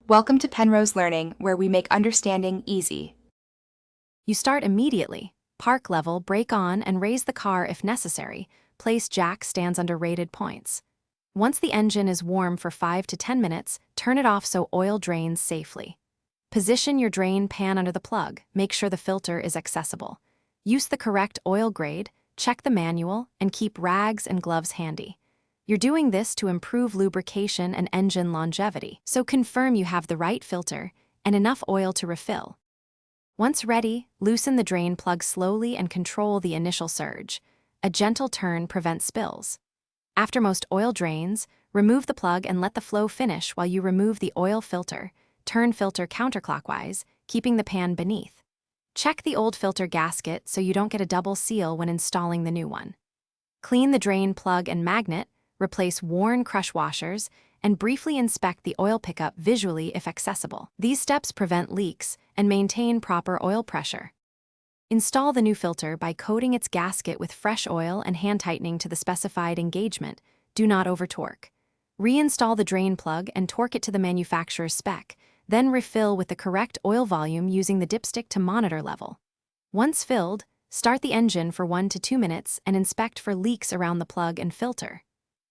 Welcome to Penrose Learning, where we make understanding easy. You start immediately. Park level, brake on, and raise the car if necessary. Place jack stands under rated points. Once the engine is warm for 5 to 10 minutes, turn it off so oil drains safely. Position your drain pan under the plug. Make sure the filter is accessible. Use the correct oil grade, check the manual, and keep rags and gloves handy. You're doing this to improve lubrication and engine longevity, so confirm you have the right filter and enough oil to refill. Once ready, loosen the drain plug slowly and control the initial surge. A gentle turn prevents spills. After most oil drains, remove the plug and let the flow finish while you remove the oil filter. Turn filter counterclockwise, keeping the pan beneath. Check the old filter gasket so you don't get a double seal when installing the new one. Clean the drain plug and magnet, replace worn crush washers, and briefly inspect the oil pickup visually if accessible. These steps prevent leaks and maintain proper oil pressure. Install the new filter by coating its gasket with fresh oil and hand tightening to the specified engagement. Do not over-torque. Reinstall the drain plug and torque it to the manufacturer's spec, then refill with the correct oil volume using the dipstick to monitor level. Once filled, start the engine for 1 to 2 minutes and inspect for leaks around the plug and filter.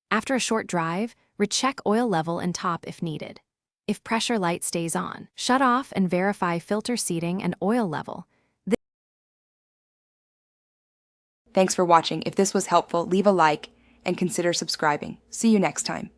After a short drive, recheck oil level and top if needed. If pressure light stays on, shut off and verify filter seating and oil level. Thanks for watching. If this was helpful, leave a like and consider subscribing. See you next time.